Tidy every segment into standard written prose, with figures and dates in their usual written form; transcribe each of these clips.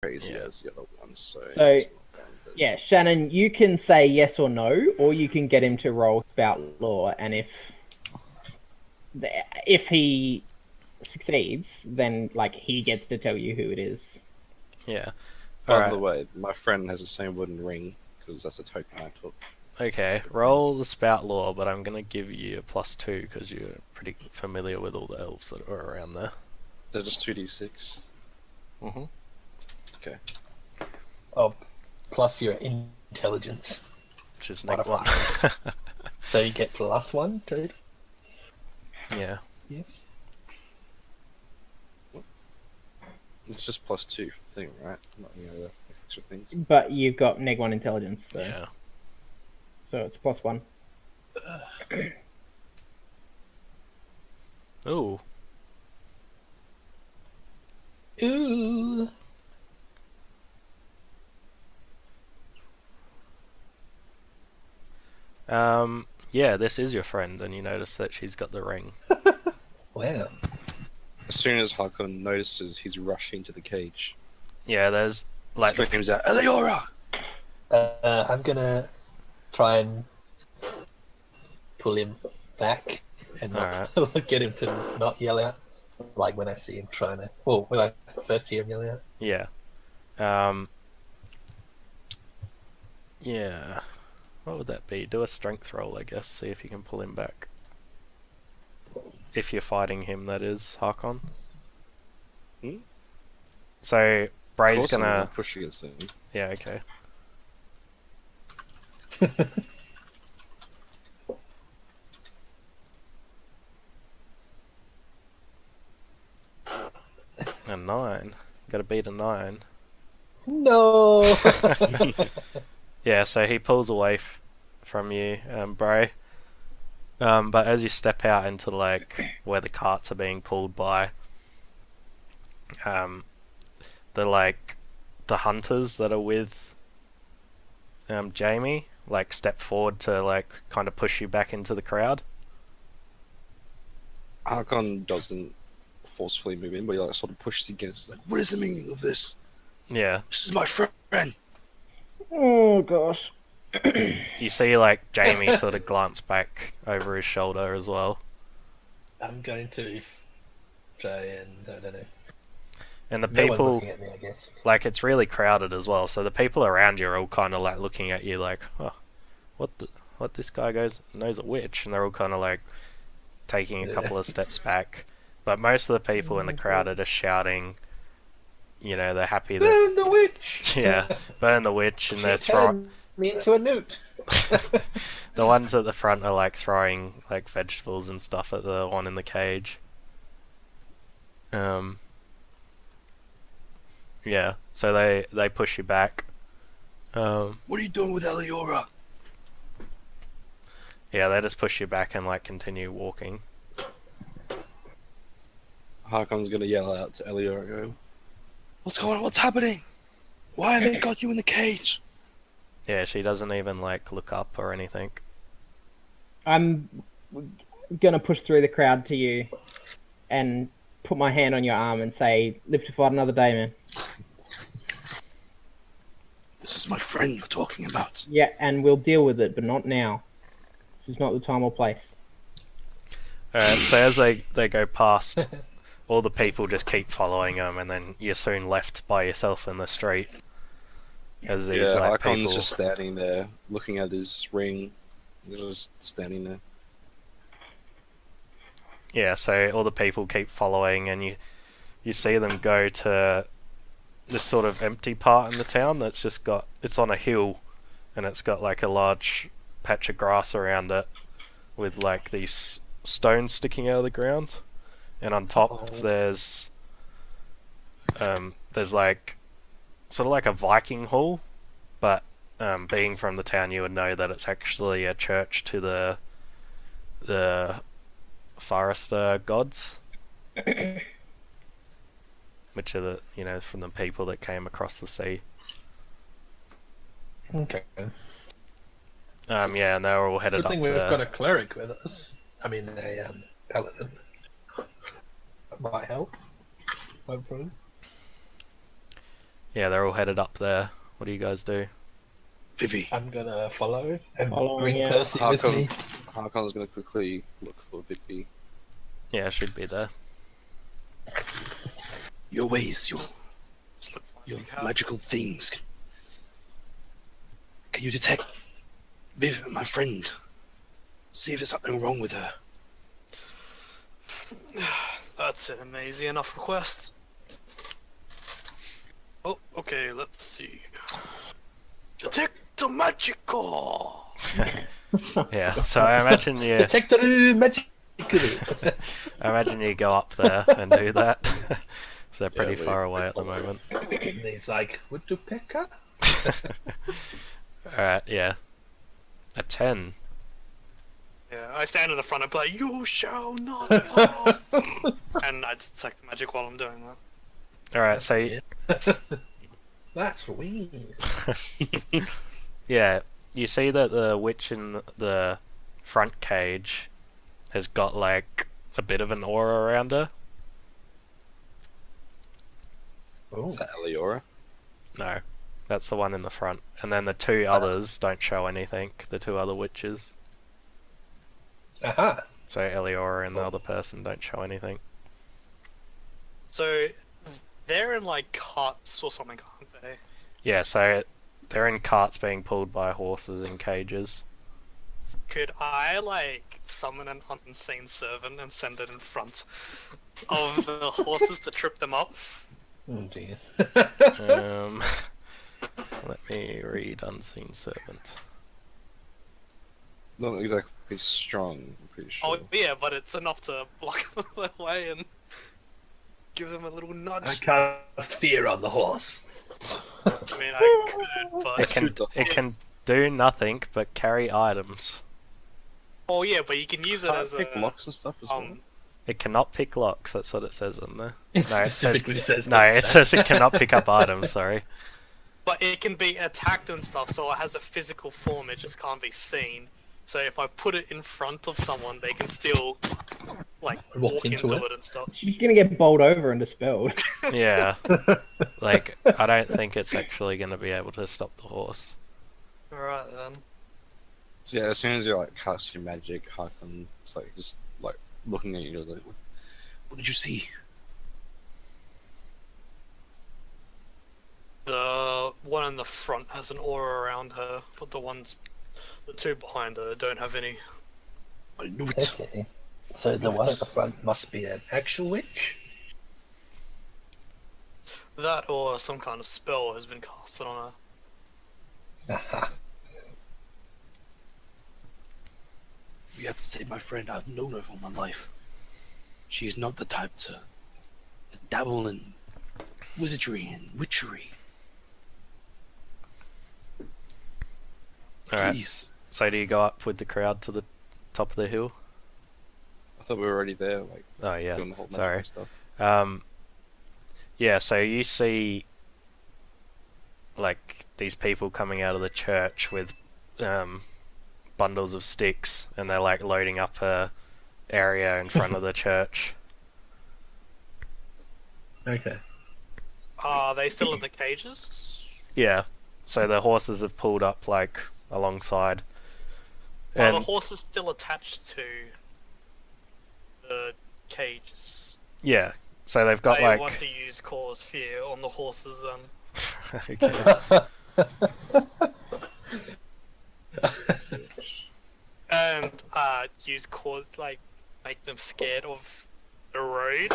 crazy Yeah. as the other ones, so So, it's not bad. yeah, Shannon, you can say yes or no, or you can get him to roll spout lore, and if he succeeds, then like he gets to tell you who it is. Yeah. By Alright. the way, my friend has the same wooden ring because that's a token I took. Okay, roll the spout lore, but I'm gonna give you a +2 because you're pretty familiar with all the elves that are around there. They're just 2d6. Mm-hmm. Okay. Oh, plus your intelligence. Which is What a -1. So you get +1, dude? Yeah. Yes. It's just +2 thing, right? Not any other extra things. But you've got -1 intelligence, so Yeah. so it's +1. Ooh. Ooh. Yeah, this is your friend, and you notice that she's got the ring. Wow. As soon as Hakon notices, he's rushing to the cage. Yeah, there's like Screams out, Eliora! I'm gonna try and pull him back and not get him to not yell out. Like when I see him trying to. Well, when I first hear him yelling out. Yeah. Yeah. What would that be? Do a strength roll, I guess. See if you can pull him back. If you're fighting him, that is, Hakon. Hmm? So, Bray's I'm gonna... push against him. Yeah, okay. A 9. Gotta beat a 9. No. Yeah, so he pulls away from you, Bray. But as you step out into like where the carts are being pulled by, the hunters that are with Jamie like step forward to like kind of push you back into the crowd. Hakon doesn't forcefully move in, but he like sort of pushes against. Like, what is the meaning of this? Yeah, This is my friend. Oh gosh. you see like Jamie sort of glance back over his shoulder as well. I'm going to try and I don't know. And the No one's people, looking at me, I guess. like, it's really crowded as well, so the people around you are all kind of like looking at you like, oh, what this guy knows a witch, and they're all kind of like taking a couple of steps back. But most of the people in the crowd are just shouting, you know, they're happy that Burn the witch! yeah, burn the witch, and they're She throwing. turned me into a newt. The ones at the front are like throwing like vegetables and stuff at the one in the cage. Yeah, so they push you back. What are you doing with Eliora? Yeah, they just push you back and like continue walking. Hakon's gonna yell out to Eliora, go, what's going on? What's happening? Why have they got you in the cage? Yeah, she doesn't even like look up or anything. I'm gonna push through the crowd to you and put my hand on your arm and say, "Live to fight another day, man." This is my friend you're talking about. Yeah, and we'll deal with it, but not now. This is not the time or place. Alright, so as they go past, all the people just keep following them, and then you're soon left by yourself in the street. As these Yeah, like Hakon's people. just standing there, looking at his ring. He's just standing there. Yeah, so all the people keep following, and you see them go to this sort of empty part in the town that's just it's on a hill, and it's got like a large patch of grass around it with like these stones sticking out of the ground, and on top there's like sort of like a Viking hall, but being from the town you would know that it's actually a church to the Forester gods, which are from the people that came across the sea. Okay. Yeah, and they were all headed Good up thing we've there. got a cleric with us. I mean, a paladin. That might help. Hopefully. Yeah, they're all headed up there. What do you guys do? Vivi. I'm gonna follow and Following, bring yeah. Percy with me. Harkon's gonna quickly look for Vivi. Yeah, should be there. Your ways, Just look for your anything happen. magical things. Can you detect Viv, my friend? See if there's something wrong with her. That's an easy enough request. Oh, okay, let's see. Detect the magical! Yeah, so I imagine you Detector magic. I imagine you go up there and do that. So they're pretty we- far we away at the follow. moment. And he's like, Woodpecker? Alright, yeah. A 10. Yeah, I stand in the front and play, "You shall not pass!" And I detect magic while I'm doing that. Alright, so Yeah. That's weird. yeah, you see that the witch in the front cage has got like a bit of an aura around her. Oh, Is that Eliora? No, that's the one in the front. And then the two others don't show anything, the two other witches. aha. So Eliora and the other person don't show anything. So, they're in like carts or something, aren't they? Yeah, so they're in carts being pulled by horses in cages. Could I like summon an unseen servant and send it in front of the horses to trip them up? Oh dear. Um, let me read Unseen Servant. Not exactly strong, I'm pretty sure. Oh yeah, but it's enough to block them away and give them a little I nudge. cast fear on the horse. I mean, I could, but It can do nothing but carry items. oh yeah, but you can use it Can't as pick a locks and stuff as well. It cannot pick locks, that's what it says on there. It No, it says specifically says no, that. it says it cannot pick up items, sorry. But it can be attacked and stuff, so it has a physical form. It just can't be seen. So if I put it in front of someone, they can still like walk into it and stuff. She's gonna get bowled over and dispelled. Yeah. Like, I don't think it's actually going to be able to stop the horse. Alright then. So yeah, as soon as you like cast your magic, Harkon, it's like just like looking at you like, what did you see? The one in the front has an aura around her, but the two behind her don't have any. I knew it. Okay. So the one at the front must be an actual witch? That or some kind of spell has been casted on her. Aha. You have to save my friend. I've known her all my life. She is not the type to dabble in wizardry and witchery. Alright, Please. so do you go up with the crowd to the top of the hill? I thought we were already there, like Oh yeah, doing the whole magic sorry. and stuff. Yeah, so you see like these people coming out of the church with bundles of sticks, and they're like loading up a area in front of the church. Okay. Are they still in the cages? Yeah, so the horses have pulled up like alongside. Are the And horses still attached to the cages? yeah, so they've got I like want to use cause fear on the horses then. okay. And use cause, like, make them scared of the road.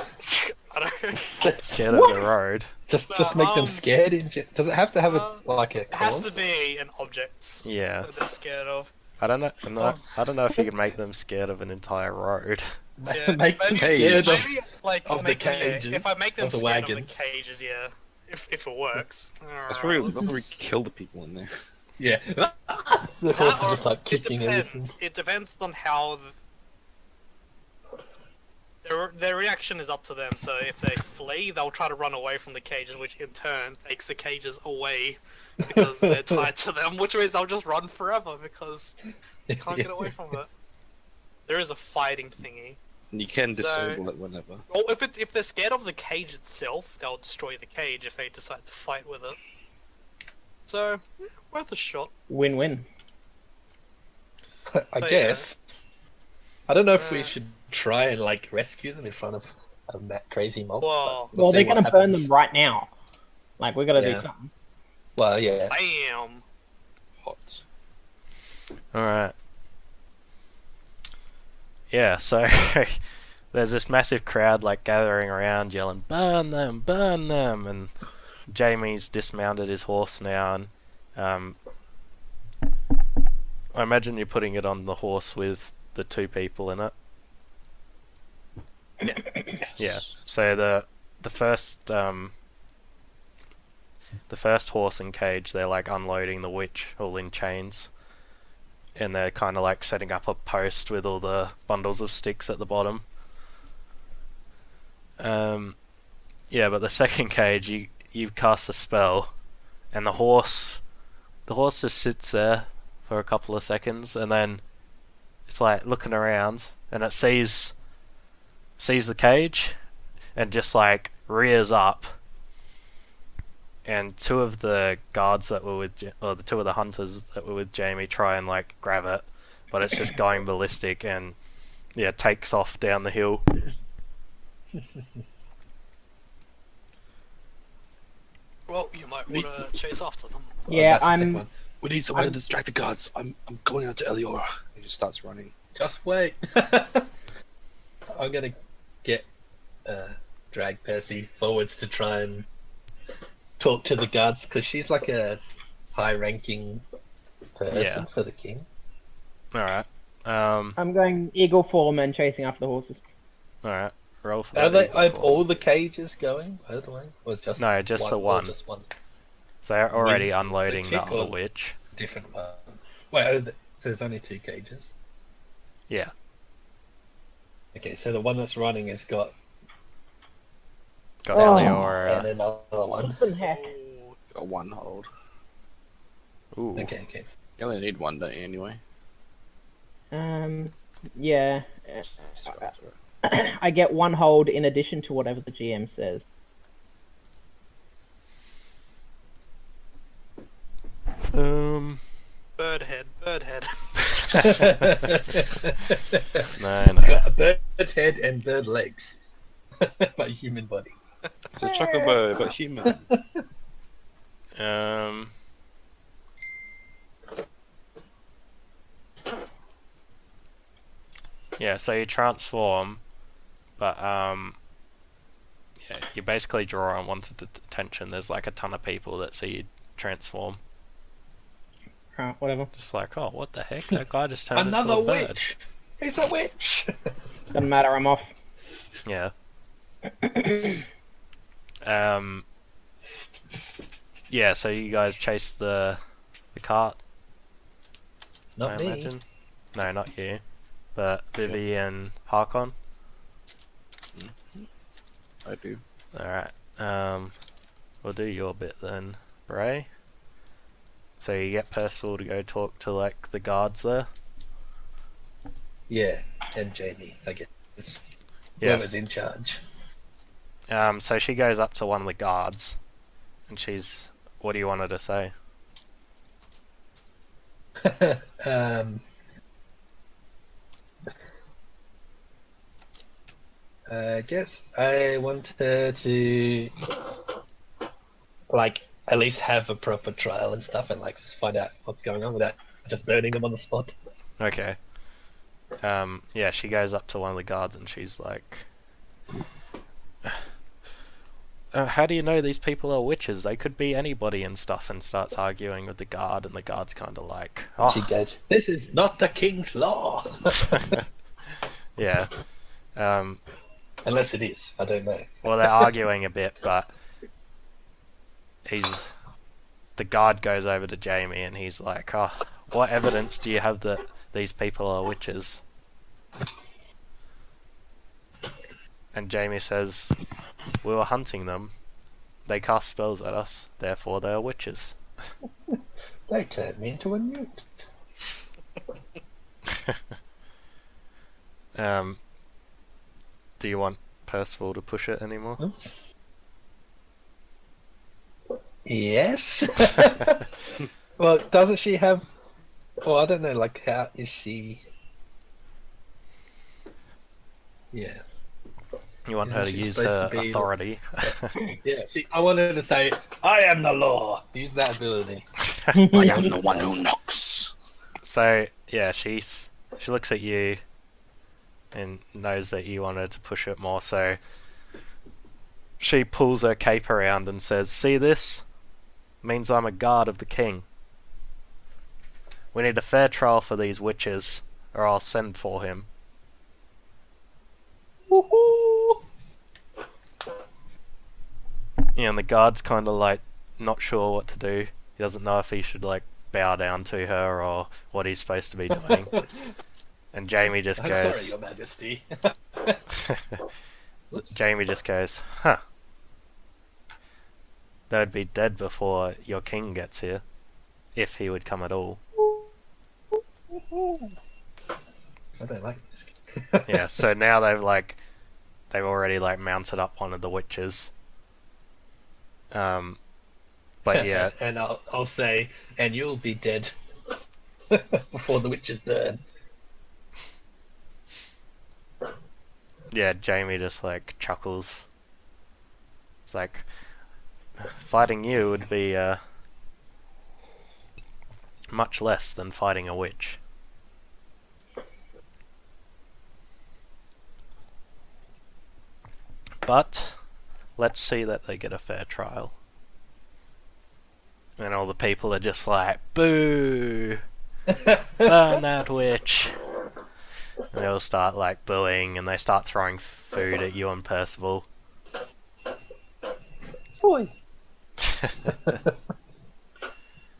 I don't. Scared of the road. Just make them scared. Does it have to have a like a It has cause? to be an object Yeah, that they're scared of. I don't know. I don't know if you can make them scared of an entire road. Yeah, make them maybe- scared of. Maybe, like, of the make them, yeah, cages, if I make them of the scared wagon. of the cages, yeah. If it works. That's Alright, probably let's- that's where we kill the people in there. Yeah. The horse is or just like it kicking depends. everything. It depends on how their reaction is up to them. So if they flee, they'll try to run away from the cages, which in turn takes the cages away because they're tied to them. Which means they'll just run forever because they can't get away from it. There is a fighting thingy. And you can So- disable it whenever. Well, if they're scared of the cage itself, they'll destroy the cage if they decide to fight with it. So, worth a shot. Win-win. I So, guess. I don't know if we Uh, should try and like rescue them in front of that crazy mob. Whoa. but we'll Well, see they're what gonna burn happens. them right now. Like, we gotta do Yeah. something. Well, yeah. Bam! Hot. Alright. Yeah, so there's this massive crowd like gathering around yelling, burn them, and Jamie's dismounted his horse now, and I imagine you're putting it on the horse with the two people in it. Yes. Yeah. So the first horse and cage, they're like unloading the witch all in chains, and they're kind of like setting up a post with all the bundles of sticks at the bottom. Yeah, but the second cage, you cast a spell, and the horse just sits there for a couple of seconds, and then it's like looking around, and it sees the cage, and just like rears up, and two of the guards that were with, or the two of the hunters that were with Jamie try and like grab it, but it's just going ballistic and yeah, takes off down the hill. Well, you might want to chase after them. Well, Yeah, that's the sick I'm. one. We need someone to distract the guards. I'm going out to Eliora. He just starts running. Just wait. I'm gonna get drag Percy forwards to try and talk to the guards because she's like a high-ranking person Yeah. for the king. Alright. I'm going eagle form and chasing after the horses. Alright. Roll for Are that they? eagle Are form. all the cages going? By the way, or is just No, just the or one. Just one So they're already With the unloading the chick other or- witch. different one. Wait, so there's only 2 cages. Yeah. Okay, so the one that's running has got Got Oh. and Eliora. another one. What the heck? Oh, Got one hold. Ooh. Okay. You only need one, don't you, anyway? Yeah. So that's right. I get one hold in addition to whatever the GM says. birdhead. No, It's no. got a bird head and bird legs, but human body. It's a chocobo, but human. Yeah, so you transform, but yeah, you basically draw unwanted attention. There's like a ton of people that see you transform. Right, whatever. Just like, oh, what the heck? That guy just turned Another into a bird. witch. It's a witch. Doesn't matter, I'm off. Yeah. Yeah, so you guys chase the cart, Not I me. imagine. No, not you. But Vivi and Harkon. I do. Alright. We'll do your bit then, Bray. So you get Percival to go talk to like the guards there. Yeah, and Jamie, I guess. Yes. Whoever's in charge. So she goes up to one of the guards, and she's. What do you want her to say? I guess I want her to, like, at least have a proper trial and stuff, and like find out what's going on without just burning them on the spot. Okay. Yeah, she goes up to one of the guards and she's like, how do you know these people are witches? They could be anybody and stuff, and starts arguing with the guard, and the guard's kind of like, She oh, goes, "This is not the king's law." yeah. Unless it is, I don't know. Well, they're arguing a bit, but the guard goes over to Jamie and he's like, oh, what evidence do you have that these people are witches? And Jamie says, we were hunting them. They cast spells at us, therefore they are witches. They turned me into a newt. Do you want Percival to push it anymore? Oops. Yes. Well, doesn't she have? Well, I don't know. Like, how is she? Yeah. You want Isn't her to she use supposed her to be- authority? Yeah. I wanted to say, "I am the law." Use that ability. I am the one who knocks. So yeah, she looks at you and knows that you wanted to push it more. So she pulls her cape around and says, "See this? Means I'm a guard of the king. We need a fair trial for these witches, or I'll send for him." Woohoo! Yeah, and the guard's kind of like not sure what to do. He doesn't know if he should like bow down to her or what he's supposed to be doing. And Jamie just I'm goes, sorry, Your Majesty. Jamie just goes, "Huh. They'd be dead before your king gets here, if he would come at all." I don't like this. Yeah, so now they've already like mounted up one of the witches. But yeah, And I'll say, and you'll be dead before the witches burn. yeah, Jamie just like chuckles. It's like, fighting you would be much less than fighting a witch. But let's see that they get a fair trial. And all the people are just like, "Boo! Burn that witch!" And they all start like booing, and they start throwing food at you and Percival. Boy.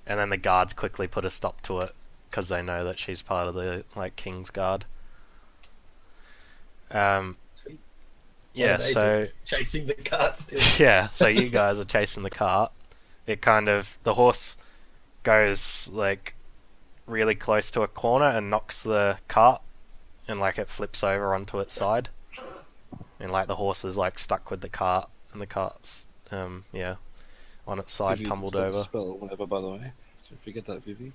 And then the guards quickly put a stop to it because they know that she's part of the like king's guard. Sweet. Yeah, What are they so doing? Chasing the cart still. yeah, so you guys are chasing the cart. The horse goes like really close to a corner and knocks the cart, and like it flips over onto its side, and like the horse is like stuck with the cart, and the cart's on its side, Vivi tumbled can over. still spell whenever, by the way. Don't forget that, Vivi.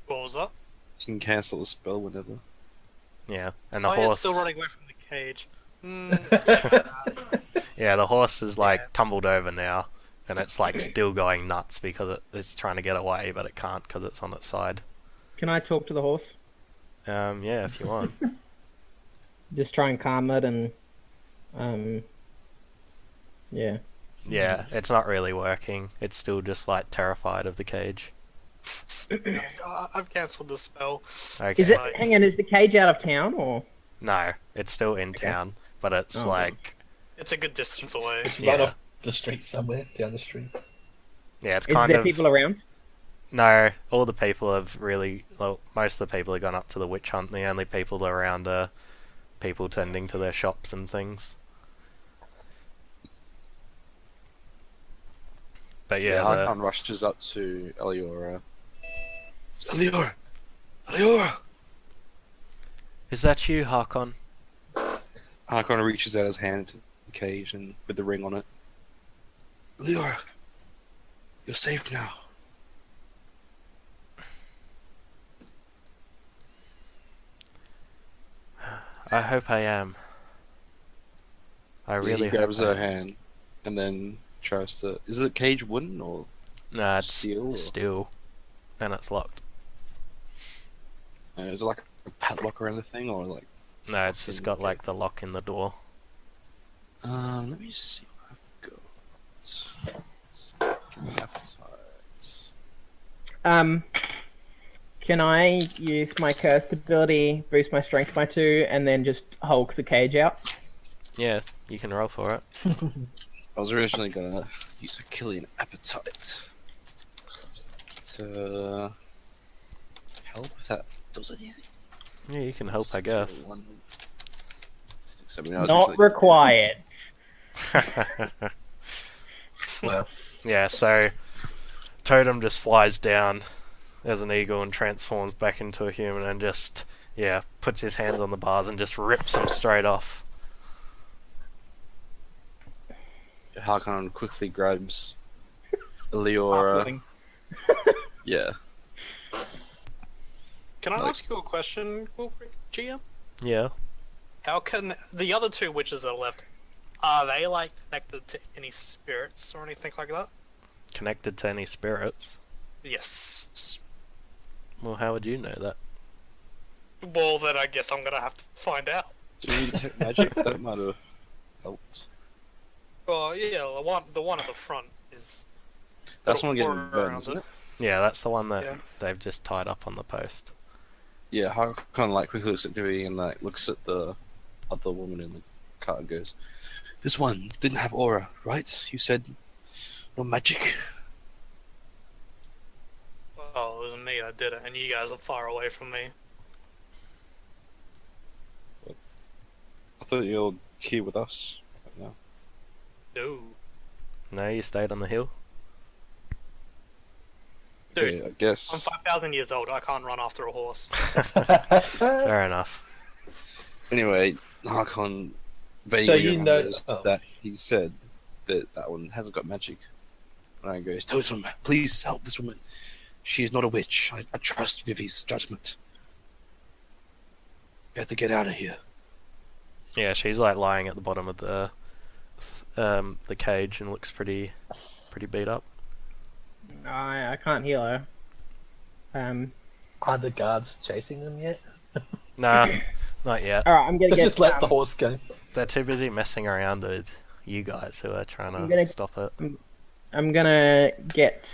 What was that? You can cancel the spell whenever. Yeah, and the Oh, yeah, it's horse. still running away from the cage. Mm. Yeah, the horse is like Yeah. tumbled over now, and it's like still going nuts because it is trying to get away, but it can't because it's on its side. Can I talk to the horse? Yeah, if you want. Just try and calm it and, yeah. Yeah, it's not really working. It's still just like terrified of the cage. I've cancelled the spell. Okay. Is it? Right. Hang on. Is the cage out of town or? No, it's still in town, but it's Oh. like It's a good distance away. It's Yeah. right off the street somewhere, down the street. yeah, it's Is kind there of people around? no. All the people have really well, most of the people have gone up to the witch hunt. The only people around are people tending to their shops and things. But yeah, Harkon rushes up to Eliora. Eliora! Eliora! is that you, Harkon? Harkon reaches out his hand to the cage and with the ring on it. Eliora! You're safe now. I hope I am. I really He grabs hope her hand and then tries to. Is it cage wooden or No, it's steel? Or... steel, and it's locked. Is it like a padlock around the thing or like. No, it's just got like the lock in the door. Let me see what I've got. Second appetite. Can I use my cursed ability, boost my strength by 2, and then just Hulk the cage out? Yeah, you can roll for it. I was originally gonna use Achillean appetite to help if that does anything. Yeah, you can help, I guess. 1, 6, I mean, I was Not originally- required. Well, Yeah, so Totem just flies down as an eagle and transforms back into a human and just Yeah, puts his hands on the bars and just rips them straight off. Harkon quickly grabs Leora. Halfling. Yeah. Can I Like- ask you a question, real quick, GM? Yeah. How can the other two witches that are left, are they like connected to any spirits or anything like that? Connected to any spirits. Yes. Well, how would you know that? Well, then I guess I'm gonna have to find out. Do we detect magic? That might have helped. Oh yeah, the one at the front is. That's got a one getting aura burned, around isn't it? Yeah, that's the one that Yeah. they've just tied up on the post. Yeah, Harkon like quickly looks at Vivi and like looks at the other woman in the car and goes, "This one didn't have aura, right? You said no magic." Oh, it was me that did it, and you guys are far away from me. I thought you were here with us right now. No. No, you stayed on the hill? Dude, Okay, I I'm guess. 5,000 years old. I can't run after a horse. Fair enough. Anyway, Harkon vaguely So you know- remembers oh. that he said that that one hasn't got magic. And I goes, "Totem, please help this woman. She is not a witch. I trust Vivi's judgment. We have to get out of here." Yeah, she's like lying at the bottom of the cage and looks pretty beat up. I can't heal her. Are the guards chasing them yet? Nah, not yet. All right, I'm gonna get. Just let the horse go. They're too busy messing around with you guys who are trying I'm to gonna- stop it. I'm gonna get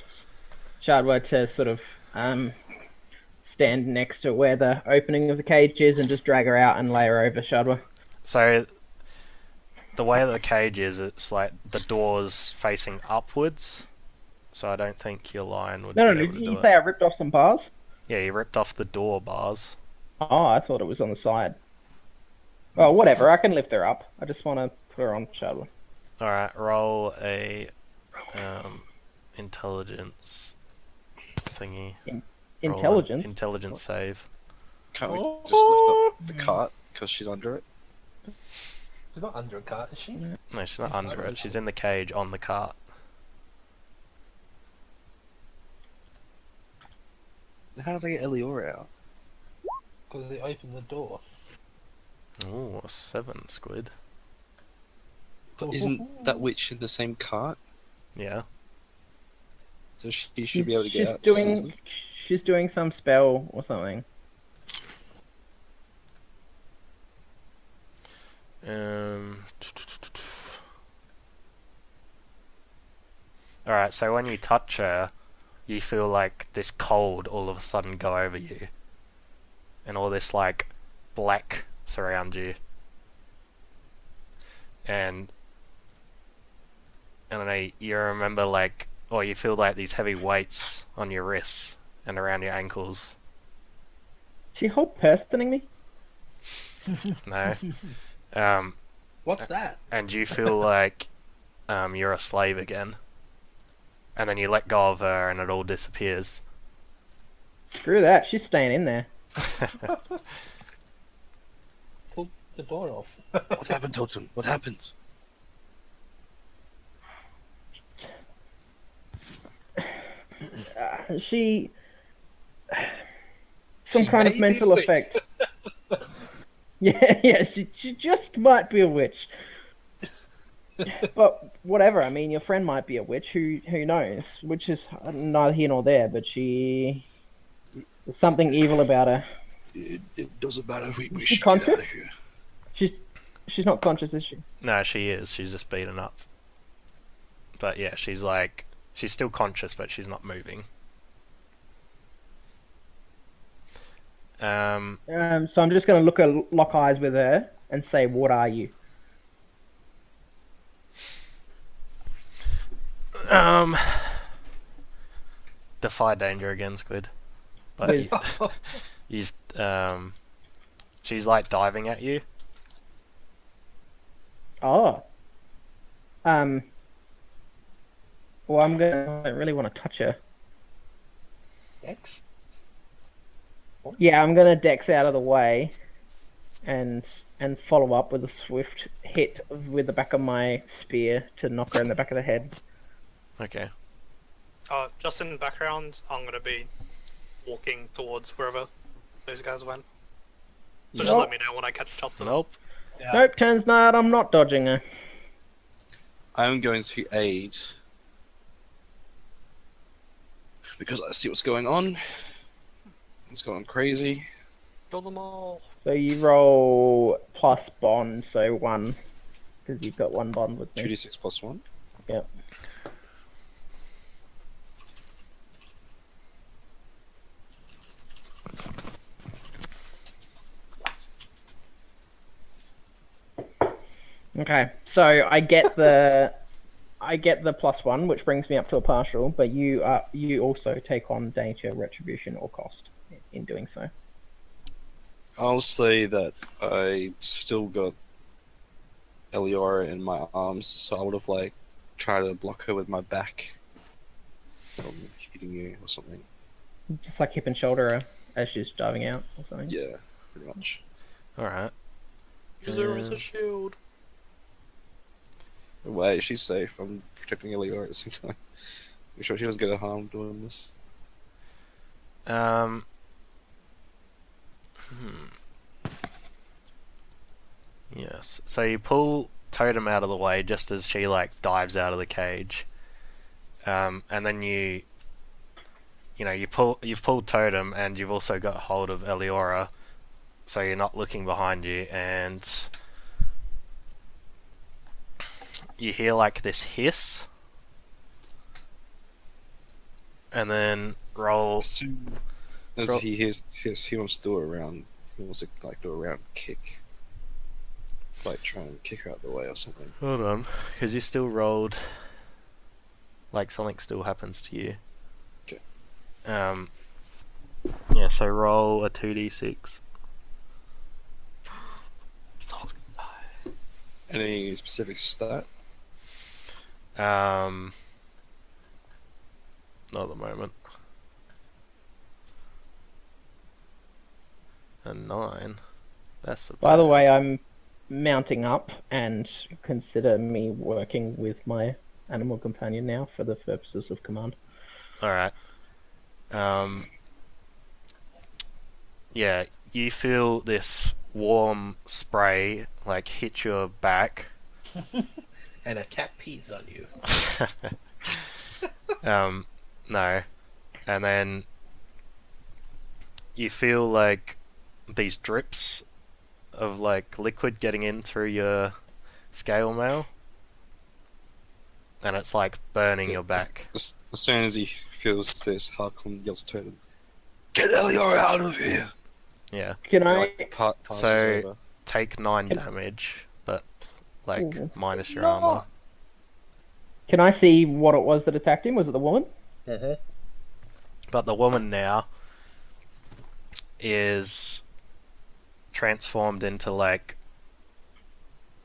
Shardwa to sort of stand next to where the opening of the cage is and just drag her out and lay her over Shardwa. So, the way the cage is, it's like the door's facing upwards. So I don't think your line would No, be no, able did to do you it. say I ripped off some bars? Yeah, you ripped off the door bars. Oh, I thought it was on the side. Oh, whatever. I can lift her up. I just want to put her on Shardwa. Alright, roll a intelligence thingy. Roll an Intelligence. Intelligence save. Can't we just lift up the cart because she's under it? She's not under a cart, is she? No, she's not under it. She's in the cage on the cart. How did I get Eliora out? Because they opened the door. Ooh, a 7 squid. But isn't that witch in the same cart? Yeah. So she should be able to get she's out. doing. easily. She's doing some spell or something. Alright, so when you touch her, you feel like this cold all of a sudden go over you. And all this like black surround you. And I don't know, you remember like, or you feel like these heavy weights on your wrists and around your ankles. She whole personing me? No. What's that? And you feel like you're a slave again. And then you let go of her and it all disappears. Screw that. She's staying in there. Pull the door off. What happened, Totem? What happened? She. Some She kind of may be mental a witch. effect. Yeah, she just might be a witch. But whatever, I mean, your friend might be a witch. Who knows? Which is neither here nor there. But there's something evil about her. It doesn't matter. We she should get out of conscious? here. She's not conscious, is she? No, she is. She's just beaten up. But yeah, she's still conscious, but she's not moving. So I'm just going to lock eyes with her and say, "What are you?" Defy danger again, Squid. But Please. she's like diving at you. Oh. Well, I don't really want to touch her. X? Yeah, I'm gonna Dex out of the way, and follow up with a swift hit with the back of my spear to knock her in the back of the head. Okay. Just in the background, I'm gonna be walking towards wherever those guys went. So just Nope. let me know when I catch up to them. Nope. Yeah. Nope, turns not. I'm not dodging her. I'm going to aid because I see what's going on. It's going crazy. Kill them all. So you roll plus bond, so 1, because you've got 1 bond with me. 2d6 plus 1. Yep. Okay, so I get the plus 1, which brings me up to a partial, but you also take on danger, retribution, or cost in doing so. I'll say that I still got Eliora in my arms, so I would have like tried to block her with my back from hitting you or something. Just like hip and shoulder her as she's diving out or something. Yeah, pretty much. Alright. Use her as a shield. Wait, she's safe. I'm protecting Eliora at the same time. Make sure she doesn't get her harm doing this. Yes. So you pull Totem out of the way just as she like dives out of the cage, and then you've pulled Totem and you've also got hold of Eliora, so you're not looking behind you, and you hear like this hiss, and then roll. As Roll- he hears, he wants to do a round. He wants to like do a round kick, like try and kick her out the way or something. Hold on, because you still rolled. Like something still happens to you. Okay. Yeah. So roll a 2d6. Any specific stat? Not at the moment. A 9. That's a By the bad. way, I'm mounting up, and consider me working with my animal companion now for the purposes of command. Alright. Yeah, you feel this warm spray like hit your back. And a cat pees on you. No. And then you feel like these drips of like liquid getting in through your scale mail. And it's like burning your back. As soon as he feels this, Harkon yells to him, "Get Eliora out of here!" Can He, I? like, passes So- over. Take 9 damage, but like Ooh. minus your armor. Can I see what it was that attacked him? Was it the woman? But the woman now is transformed into like,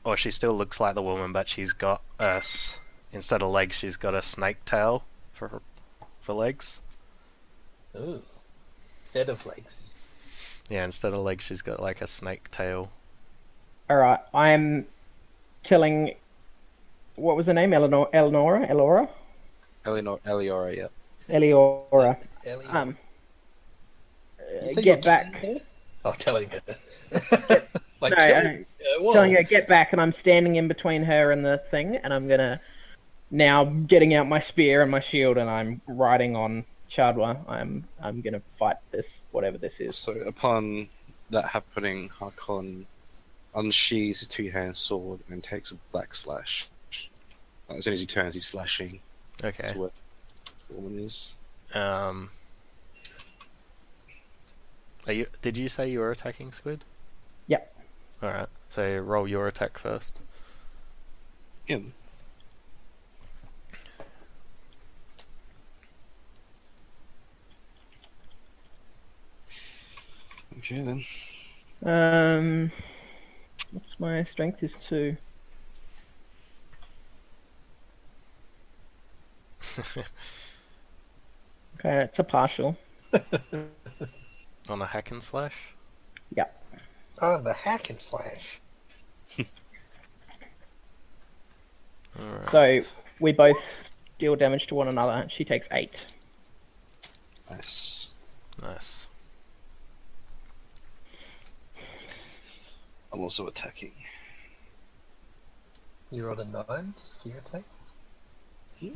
or she still looks like the woman, but she's got instead of legs, she's got a snake tail for legs. Ooh. Instead of legs. Yeah, instead of legs, she's got like a snake tail. All right, I'm telling. What was her name? Eleonora? Eliora, yeah. Eleora. Ellie. You said Get you're back. telling her? Oh, telling her. Like, No, killing whoa. telling her get back, and I'm standing in between her and the thing, and I'm gonna now getting out my spear and my shield, and I'm riding on Chadwa. I'm gonna fight this, whatever this is. So upon that happening, Harkon unsheathes his two-hand sword and takes a black slash. As soon as he turns, he's slashing Okay. to where the woman is. Did you say you were attacking Squid? Yep. Alright, so roll your attack first. Him. Okay then. What's my strength is 2. Okay, it's a partial. On a hack and slash? Yep. On the hack and slash. Alright. So we both deal damage to one another. She takes 8. Nice. Nice. I'm also attacking. You rolled a 9 for your attack?